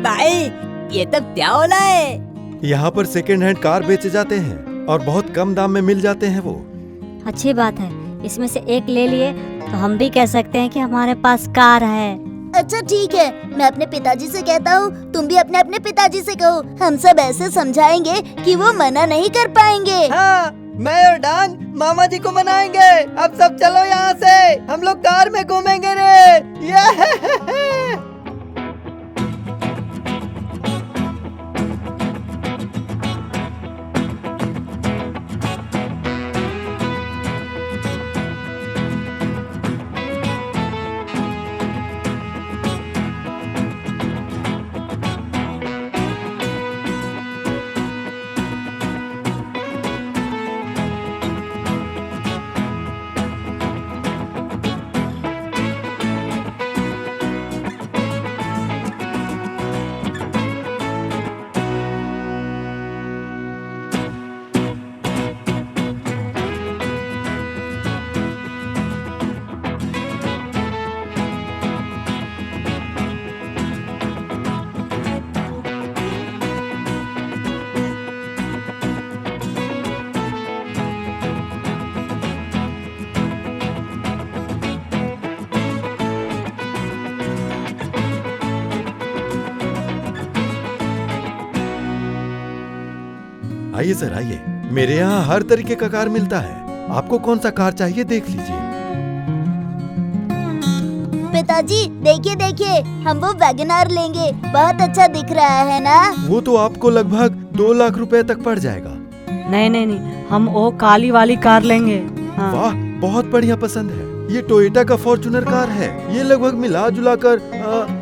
भाई, ये तब क्या हो रहा है? यहाँ पर सेकेंड हैंड कार बेचे जाते हैं और बहुत कम दाम में मिल जाते हैं वो। अच्छी बात है, इसमें से एक ले लिए तो हम भी कह सकते हैं कि हमारे पास कार है। अच्छा ठीक है, मैं अपने पिताजी से कहता हूँ, तुम भी अपने अपने पिताजी से कहो। हम सब ऐसे समझाएंगे कि वो मना नहीं कर पाएंगे। हाँ, मैं और डांग मामा जी को मनाएंगे। अब सब चलो यहाँ से, हम लोग कार में घूमेंगे रे। ये आइए सर आइए, मेरे यहाँ हर तरीके का कार मिलता है। आपको कौन सा कार चाहिए देख लीजिए। पिताजी देखिए देखिए, हम वो वैगनआर लेंगे, बहुत अच्छा दिख रहा है ना। वो तो आपको लगभग 2 लाख रुपए तक पड़ जाएगा। नहीं नहीं नहीं, हम वो काली वाली कार लेंगे। हाँ। वाह, बहुत बढ़िया पसंद है। ये टोयोटा का फॉर्च्यूनर कार है। ये लगभग मिला जुला कर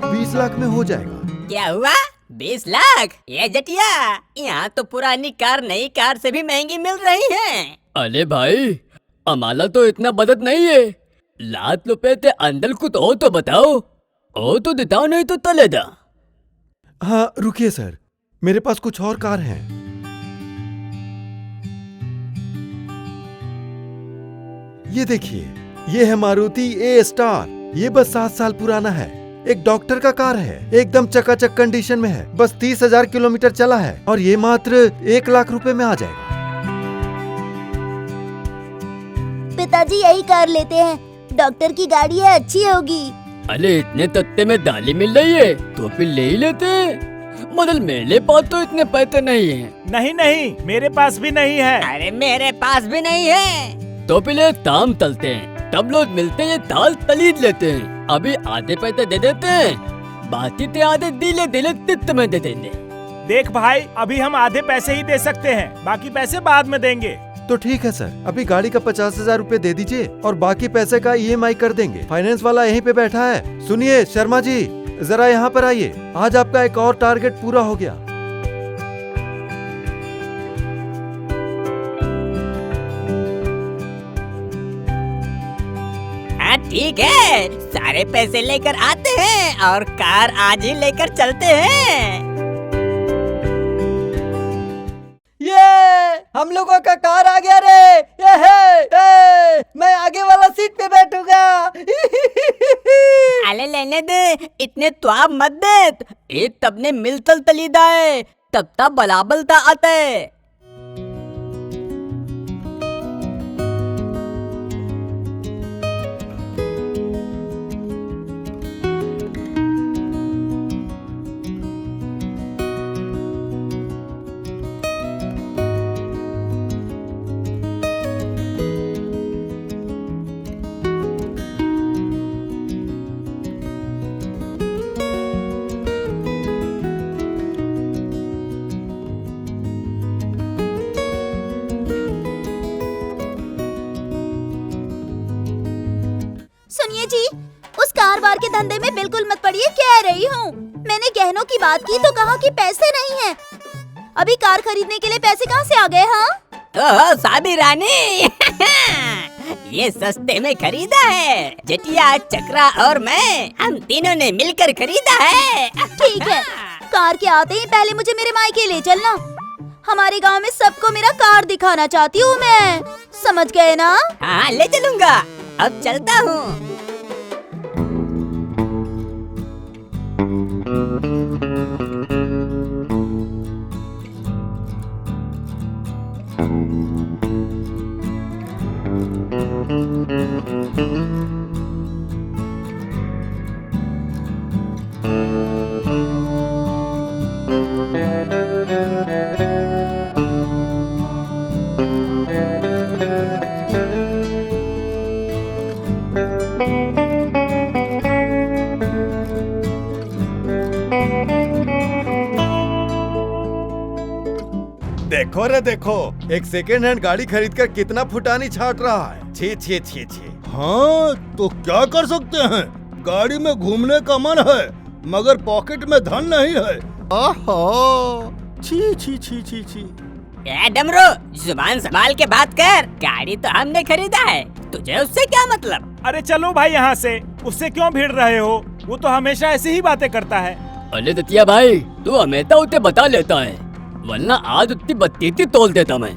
20 लाख में हो जाएगा। क्या हुआ? 20 लाख? ये जटिया, यहाँ तो पुरानी कार नई कार से भी महंगी मिल रही है। अरे भाई, हमारा तो इतना बजट नहीं है। लाख रुपए ते अंदर कुछ हो तो बताओ। ओ तो देता नहीं तो तले दा। हाँ रुकिए सर, मेरे पास कुछ और कार हैं। ये देखिए, ये है मारुति ए स्टार। ये बस 7 साल पुराना है। एक डॉक्टर का कार है, एकदम चकाचक कंडीशन में है। बस 30,000 किलोमीटर चला है और ये मात्र 1 लाख रुपए में आ जाएगा। पिताजी यही कार लेते हैं, डॉक्टर की गाड़ी है, अच्छी होगी। अरे इतने तत्ते में दाली मिल रही है तो फिर ले ही लेते हैं। मगर मेरे पास तो इतने पैसे नहीं है। नहीं नहीं, मेरे पास भी नहीं है। अरे मेरे पास भी नहीं है। तो फिर एक काम तलते हैं, तब लोग मिलते हैं, दाल तलीद लेते हैं। अभी आधे पैसे दे देते हैं, बाकी ते आधे दिले दिले तित में दे देंगे। देख भाई, अभी हम आधे पैसे ही दे सकते हैं, बाकी पैसे बाद में देंगे। तो ठीक है सर, अभी गाड़ी का 50,000 रुपए दे दीजिए और बाकी पैसे का EMI कर देंगे। फाइनेंस वाला यहीं पे बैठा है। सुनिए शर्मा जी, जरा यहाँ पर आइए। आज आपका एक और टारगेट पूरा हो गया। हाँ ठीक है, सारे पैसे लेकर आते हैं और कार आज ही लेकर चलते हैं। ये हम लोगों का कार आ गया रे। ये है, मैं आगे वाला सीट पे बैठूंगा। अले लेने दे, इतने त्वाब मत दे। एक तब ने मिलतल तलीदा है, तब तब बलाबलता आता है। सुनिए जी, उस कार वार के धंधे में बिल्कुल मत पड़िए, कह रही हूँ। मैंने गहनों की बात की तो कहा कि पैसे नहीं हैं। अभी कार खरीदने के लिए पैसे कहाँ से आ गए? हाँ ओह साबी रानी, ये सस्ते में खरीदा है। जटिया, चक्रा और मैं, हम तीनों ने मिलकर खरीदा है। ठीक है, कार के आते ही पहले मुझे मेरे मायके ले चलना। हमारे गांव में सबको मेरा कार दिखाना चाहती हूँ मैं, समझ गए ना? हाँ ले चलूंगा, अब चलता हूँ। देखो रे देखो, एक सेकेंड हैंड गाड़ी खरीद कर कितना फुटानी छाट रहा है। छी छी छी छी। हाँ तो क्या कर सकते हैं, गाड़ी में घूमने का मन है मगर पॉकेट में धन नहीं है। आहा, छी छी छी छी छी। ए डमरू, जुबान संभाल के बात कर। गाड़ी तो हमने खरीदा है, तुझे उससे क्या मतलब? अरे चलो भाई यहाँ से, उससे क्यों भिड़ रहे हो? वो तो हमेशा ऐसी ही बातें करता है। अरे दतिया भाई, तू हमेशा उसे बता लेता है, वरना आज उतनी बत्ती तोल देता मैं।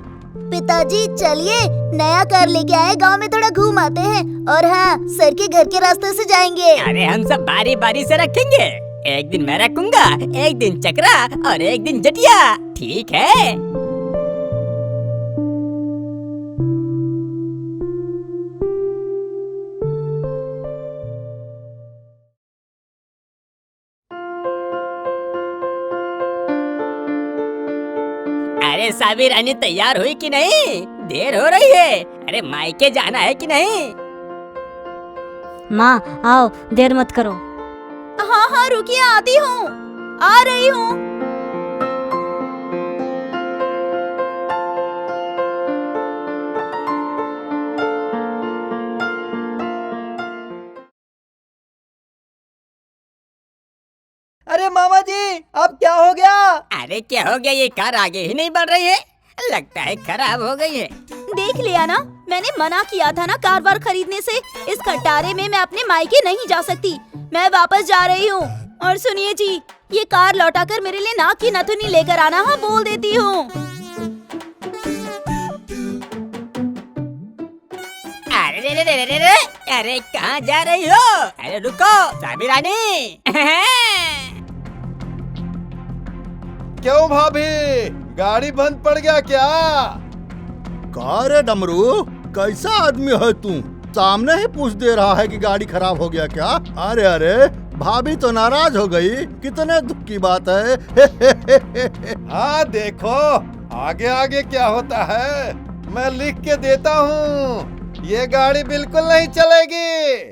पिताजी चलिए, नया कार लेके आए, गांव में थोड़ा घूम आते हैं। और हाँ, सर के घर के रास्ते से जाएंगे। अरे हम सब बारी बारी से रखेंगे। एक दिन मैं रखूंगा, एक दिन चक्रा और एक दिन जटिया, ठीक है? अरे साबिर रानी तैयार हुई कि नहीं? देर हो रही है। अरे मायके जाना है कि नहीं? माँ आओ, देर मत करो। हाँ हाँ रुकिए, आती हूँ, आ रही हूँ। अरे मामा जी, अब क्या हो गया? अरे क्या हो गया, ये कार आगे ही नहीं बढ़ रही है, लगता है खराब हो गई है। देख लिया ना, मैंने मना किया था ना कार वार खरीदने से। इस खटारे में मैं अपने मायके नहीं जा सकती, मैं वापस जा रही हूँ। और सुनिए जी, ये कार लौटाकर मेरे लिए नाक की नथुनी लेकर आना, हाँ बोल देती हूँ। अरे रे रे रे रे रे, अरे कहाँ जा रही हो? अरे रुको साबिर रानी। क्यों भाभी, गाड़ी बंद पड़ गया क्या? का रे डमरू, कैसा आदमी है तू? सामने ही पूछ दे रहा है कि गाड़ी खराब हो गया क्या? अरे अरे, भाभी तो नाराज हो गई, कितने दुख की बात है। हाँ देखो, आगे आगे क्या होता है, मैं लिख के देता हूँ, ये गाड़ी बिल्कुल नहीं चलेगी।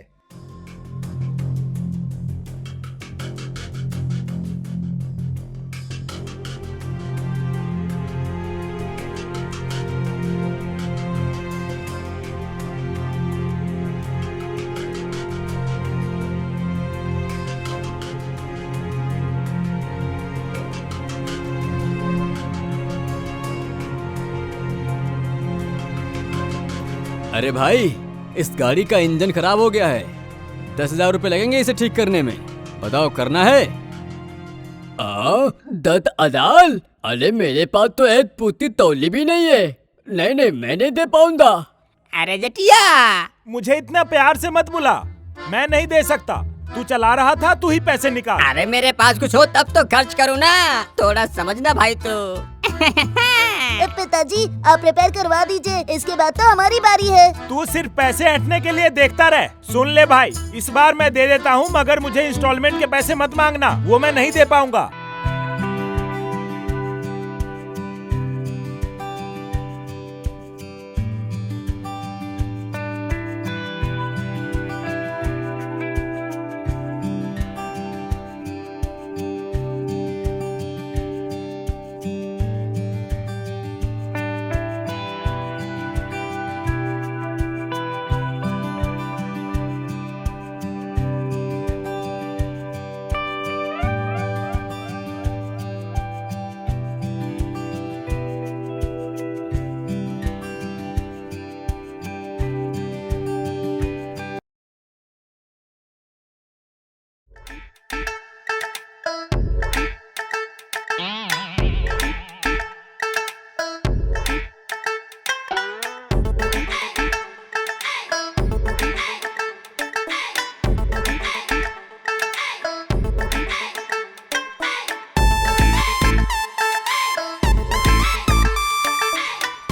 अरे भाई, इस गाड़ी का इंजन खराब हो गया है, 10,000 रुपए लगेंगे इसे ठीक करने में। बताओ करना है? 10,000? अरे मेरे पास तो एक पूती तौली भी नहीं है। नहीं नहीं, मैं नहीं दे पाऊंगा। अरे जटिया, मुझे इतना प्यार से मत बुला, मैं नहीं दे सकता। तू चला रहा था, तू ही पैसे निकाल। अरे मेरे पास कुछ हो तब तो खर्च करूँ ना, थोड़ा समझना भाई तू। पिताजी आप रिपेयर करवा दीजिए, इसके बाद तो हमारी बारी है। तू सिर्फ पैसे ऐंठने के लिए देखता रह। सुन ले भाई, इस बार मैं दे देता हूँ, मगर मुझे इंस्टॉलमेंट के पैसे मत मांगना, वो मैं नहीं दे पाऊंगा।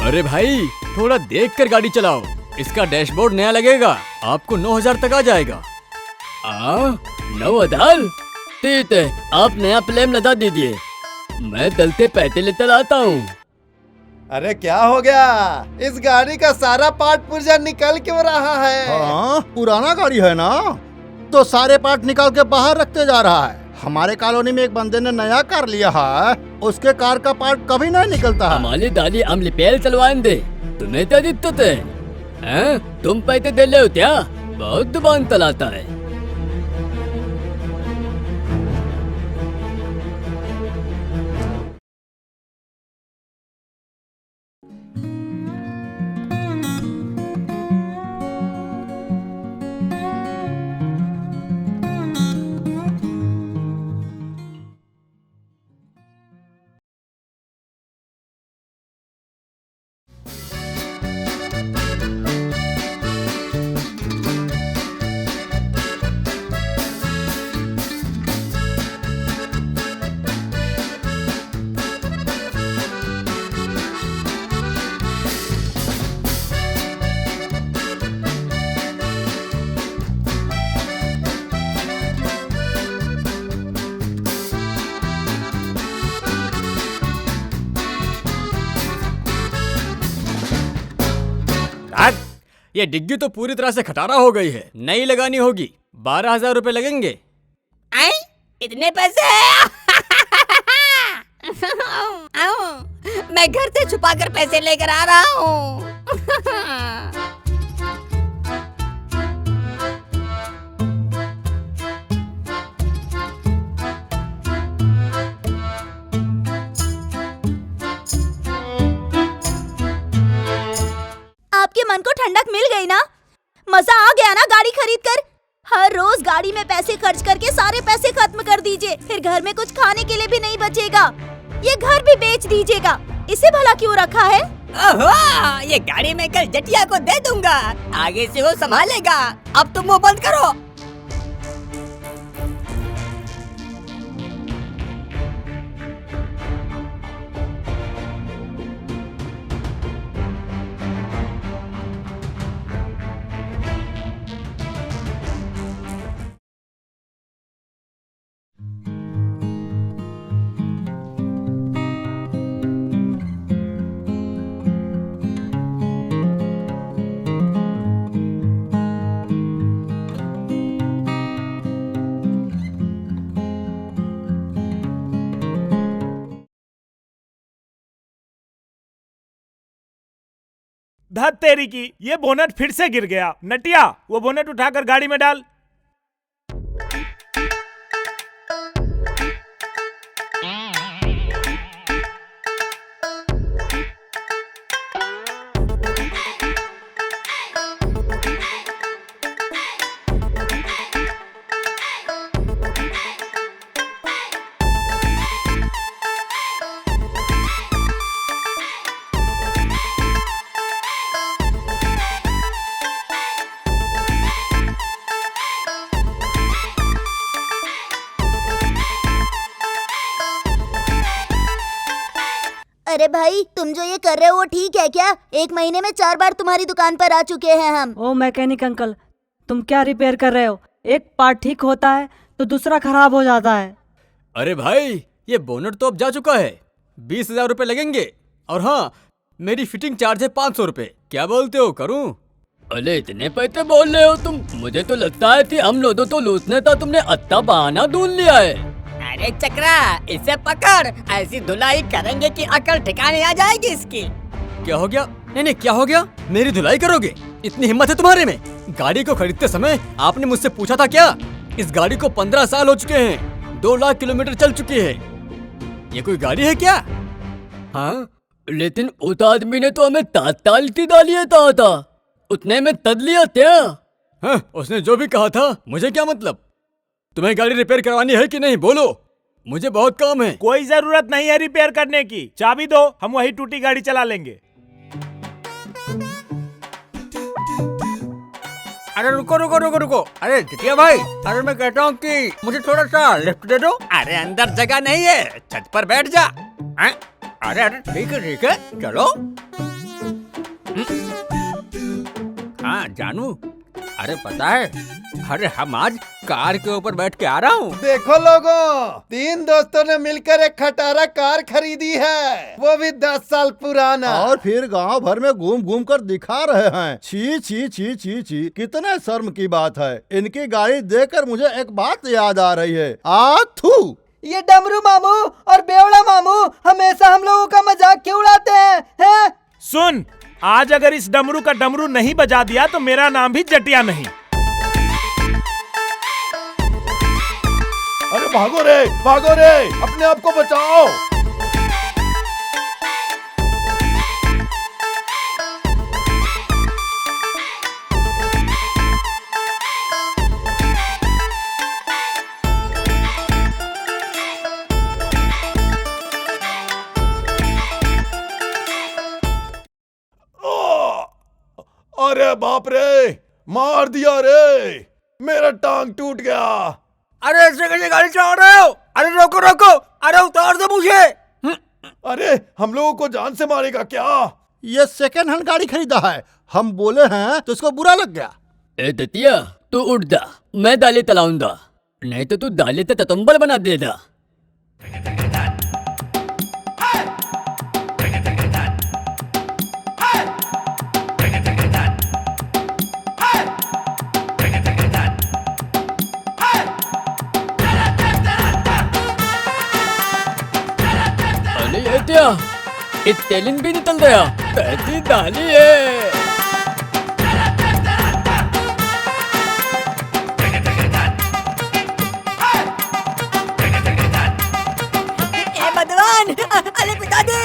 अरे भाई, थोड़ा देख कर गाड़ी चलाओ, इसका डैशबोर्ड नया लगेगा, आपको 9,000 तक आ जाएगा। 9,000? ठीक है, आप नया प्लेन लगा दीजिए, मैं चलते पैसे लेकर आता हूँ। अरे क्या हो गया? इस गाड़ी का सारा पार्ट पुर्जा निकल क्यों रहा है? हाँ, पुराना गाड़ी है ना, तो सारे पार्ट निकाल के बाहर रखते जा रहा है। हमारे कॉलोनी में एक बंदे ने नया कार लिया है, उसके कार का पार्ट कभी नहीं निकलता है। हमारी दादी हम रिपेयर चलवाएं दे, तुम्हें क्या दिक्कत है? तुम पैसे दे ले हो क्या? बहुत दुकान चलाता है। ये डिग्गी तो पूरी तरह से खटारा हो गई है, नई लगानी होगी। 12,000 रुपए लगेंगे। इतने पैसे? मैं घर से छुपा कर पैसे लेकर आ रहा हूँ। आपके मन को ठंडक मिल गई ना? मजा आ गया ना गाड़ी खरीद कर? हर रोज गाड़ी में पैसे खर्च करके सारे पैसे खत्म कर दीजिए, फिर घर में कुछ खाने के लिए भी नहीं बचेगा। ये घर भी बेच दीजिएगा, इसे भला क्यों रखा है? ओहो, ये गाड़ी मैं कल जटिया को दे दूंगा, आगे से वो संभालेगा। अब तुम मुंह बंद करो। धत तेरी की, ये बोनट फिर से गिर गया। नटिया, वो बोनट उठाकर गाड़ी में डाल। अरे भाई, तुम जो ये कर रहे हो वो ठीक है क्या? 1 महीने में 4 बार तुम्हारी दुकान पर आ चुके हैं हम। ओ मैकेनिक अंकल, तुम क्या रिपेयर कर रहे हो? एक पार्ट ठीक होता है तो दूसरा खराब हो जाता है। अरे भाई, ये बोनट तो अब जा चुका है। 20,000 रुपए लगेंगे। और हाँ, मेरी फिटिंग चार्ज है 500 रुपए। क्या बोलते हो, करूं? अरे इतने पैसे बोल रहे हो तुम? मुझे तो लगता है कि हम लोगों तो लूटने था, तुमने अच्छा बहाना ढूंढ लिया है। अरे चक्रा, इसे पकड़, ऐसी धुलाई करेंगे कि अकल ठिकाने आ जाएगी इसकी। क्या हो गया? नहीं, क्या हो गया? मेरी धुलाई करोगे? इतनी हिम्मत है तुम्हारे में? गाड़ी को खरीदते समय आपने मुझसे पूछा था क्या? इस गाड़ी को 15 साल हो चुके हैं, 2 लाख किलोमीटर चल चुकी है। ये कोई गाड़ी है क्या? हाँ, लेकिन उस आदमी ने तो हमें तात्काल की डालिए था, उतने में तद लिया क्या? हाँ, उसने जो भी कहा था, मुझे क्या मतलब? तुम्हें गाड़ी रिपेयर करवानी है कि नहीं, बोलो, मुझे बहुत काम है। कोई जरूरत नहीं है रिपेयर करने की, चाबी दो, हम वही टूटी गाड़ी चला लेंगे। अरे रुको रुको रुको रुको, अरे जितिया भाई, अरे मैं कहता हूँ कि मुझे थोड़ा सा लिफ्ट दे दो। अरे अंदर जगह नहीं है, छत पर बैठ जा। अरे ठीक है चलो। हाँ जानू, अरे पता है, अरे हम आज कार के ऊपर बैठ के आ रहा हूँ। देखो लोगों, 3 दोस्तों ने मिलकर एक खटारा कार खरीदी है, वो भी 10 साल पुराना। और फिर गांव भर में घूम घूम कर दिखा रहे हैं। छी छी छी छी छी, कितने शर्म की बात है। इनकी गाड़ी देखकर मुझे एक बात याद आ रही है। आथू, ये डमरू मामू और बेवड़ा मामू हमेशा हम लोगों का मजाक क्यों उड़ाते हैं? सुन, आज अगर इस डमरू का डमरू नहीं बजा दिया तो मेरा नाम भी जटिया नहीं। अरे भागो रे, अपने आप को बचाओ। अरे बाप रे, मार दिया रे, मेरा टांग टूट गया। अरे ऐसे कैसे गाड़ी चला रहे हो? अरे रोको रोको, अरे उतार दो मुझे। अरे हम लोगों को जान से मारेगा क्या? ये सेकंड हैंड गाड़ी खरीदा है, हम बोले हैं तो इसको बुरा लग गया। ए दतिया, तू उठ दा, मैं दाले तलाऊंगा, नहीं तो तू दाले ते ततंबर बना देगा। तेलिन भी निकल गया, पैसी डाली है। ए भगवान, अरे पिताजी,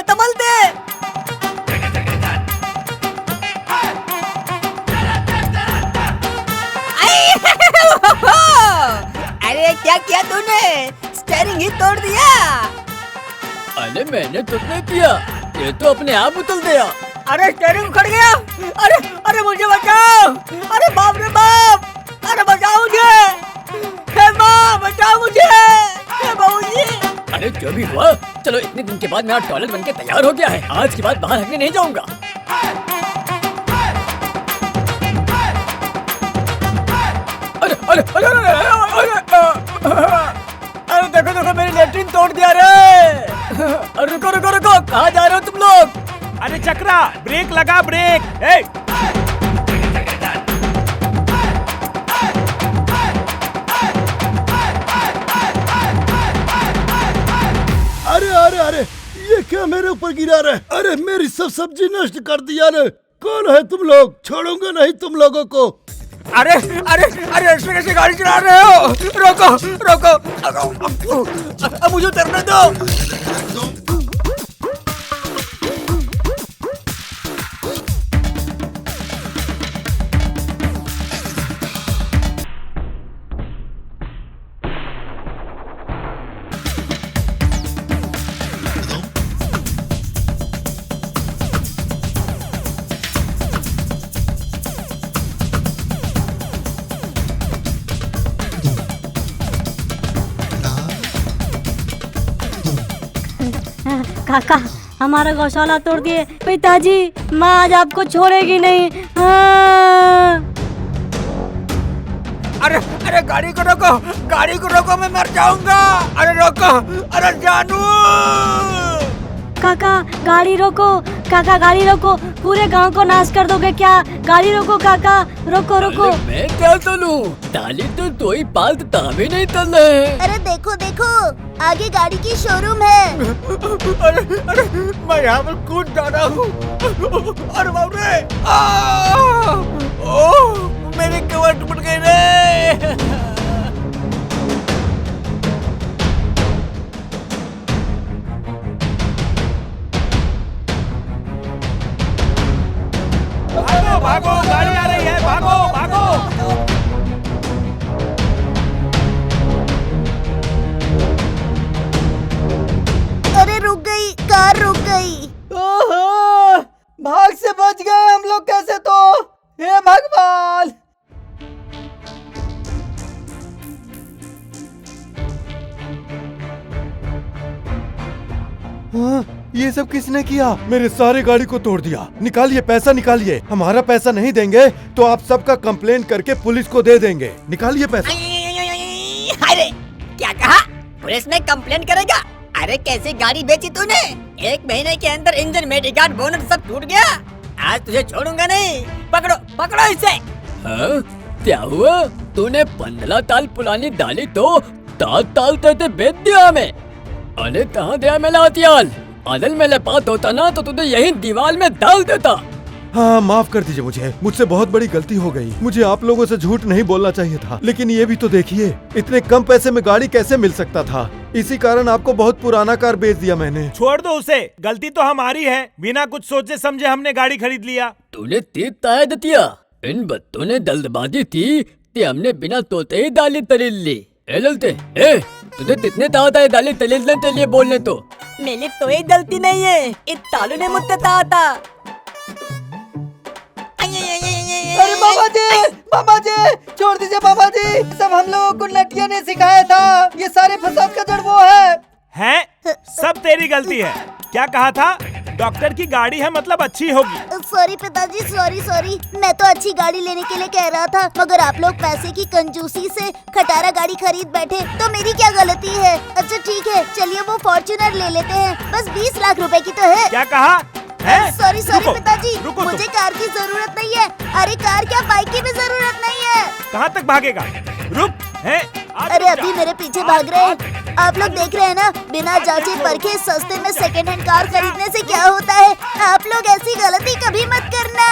तमल दे। अरे क्या किया तूने? स्टीयरिंग ही तोड़ दिया। अरे मैंने तो नहीं किया, ये तो अपने आप उतल गया। अरे स्टीयरिंग उखड़ गया। अरे मुझे बचाओ। अरे बाप रे बाप, अरे बचाओ मुझे। हे माँ, बचाओ मुझे। हे बाबूजी। अरे जो भी हुआ, चलो इतने दिन के बाद मेरा टॉयलेट बनके तैयार हो गया है, आज के बाद बाहर हटने नहीं जाऊंगा। अरे अरे अरे अरे अरे देखो मेरी लेट्रिन तोड़ दिया रे। रुको रुको रुको, कहाँ जा रहे हो तुम लोग? अरे चक्रा, ब्रेक लगा, ब्रेक। ए! अरे अरे अरे, ये क्या मेरे ऊपर गिरा रहे? अरे मेरी सब सब्जी नष्ट कर दिया रे। कौन है तुम लोग? छोड़ूंगा नहीं तुम लोगों को। अरे अरे अरे ऐसे कैसे गाड़ी चला रहे हो? रोको रोको, अब मुझे उतरने दो। काका, हमारा गौशाला तोड़ दिए। पिताजी, माँ आज आपको छोड़ेगी नहीं। हाँ। अरे अरे गाड़ी को रोको, मैं मर जाऊंगा। अरे रोको, अरे जानू। काका गाड़ी रोको, काका गाड़ी रोको, पूरे गांव को नाश कर दोगे क्या? गाड़ी रोको काका, रोको रोको। मैं क्या चलूं? दाली तो कोई पालत तावे नहीं चल रहे हैं। अरे देखो देखो, आगे गाड़ी की शोरूम है। अरे मैं यहाँ पर कूद जा रहा हूँ। अरे बाप रे, ओह मेरी कमर टूट गई रे। भागो भागो, गाड़ी आ रही है, भागो भागो। अरे रुक गई, कार रुक गई। ओहो, भाग से बच गए हम लोग कैसे तो? हे भगवान। हाँ, ये सब किसने किया? मेरे सारे गाड़ी को तोड़ दिया। निकालिए पैसा, निकालिए। हमारा पैसा नहीं देंगे तो आप सबका कंप्लेंट करके पुलिस को दे देंगे। निकालिए पैसा। अरे क्या कहा? पुलिस में कंप्लेन करेगा? अरे कैसी गाड़ी बेची तूने? 1 महीने के अंदर इंजन, मेडिकार्ड, बोनट सब टूट गया। आज तुझे छोड़ूंगा नहीं। पकड़ो पकड़ो इसे। हाँ? क्या हुआ? तूने 15 ताल पुरानी डाली तो 7 ताल तेरे बेच दिया हमें। अरे कहाँ दिया मेरा हथियार? अदल मेरे पास होता ना तो तुझे यही दीवार में डाल देता। हाँ, माफ कर दीजिए मुझे। मुझसे बहुत बड़ी गलती हो गई। मुझे आप लोगों से झूठ नहीं बोलना चाहिए था। लेकिन ये भी तो देखिए, इतने कम पैसे में गाड़ी कैसे मिल सकता था। इसी कारण आपको बहुत पुराना कार बेच दिया मैंने। छोड़ दो उसे, गलती तो हमारी है। बिना कुछ सोचे समझे हमने गाड़ी खरीद लिया। तूने तीर ताया दिया। इन बच्चों ने जल्दबाजी थी कि हमने बिना सोचे ही डाली तलील ली। ए ललते, तुझे कितने ताकत है डाली तलीलने के लिए बोलने तो? मेरी तो ये गलती नहीं है, इस तालू ने मुझसे कहा था। अरे मामा जी, छोड़ दीजिए मामा जी। सब हम लोगों को नटिया ने सिखाया था। ये सारे फसाद का जड़ वो है? सब तेरी गलती है। क्या कहा था? डॉक्टर की गाड़ी है मतलब अच्छी होगी। सॉरी पिताजी, सॉरी। मैं तो अच्छी गाड़ी लेने के लिए कह रहा था, मगर आप लोग पैसे की कंजूसी से खटारा गाड़ी खरीद बैठे, तो मेरी क्या गलती है? अच्छा ठीक है, चलिए वो फॉर्च्यूनर ले लेते हैं। बस 20 लाख रुपए की तो है। क्या कहा? सॉरी पिताजी, रुको मुझे कार की जरूरत नहीं है। अरे कार क्या, बाइक की भी जरूरत नहीं है। कहाँ तक भागेगा? रुक। अरे अभी मेरे पीछे भाग रहे हैं। आप लोग देख रहे हैं ना, बिना जांचे परखे सस्ते में सेकंड हैंड कार खरीदने से क्या होता है। आप लोग ऐसी गलती कभी मत करना।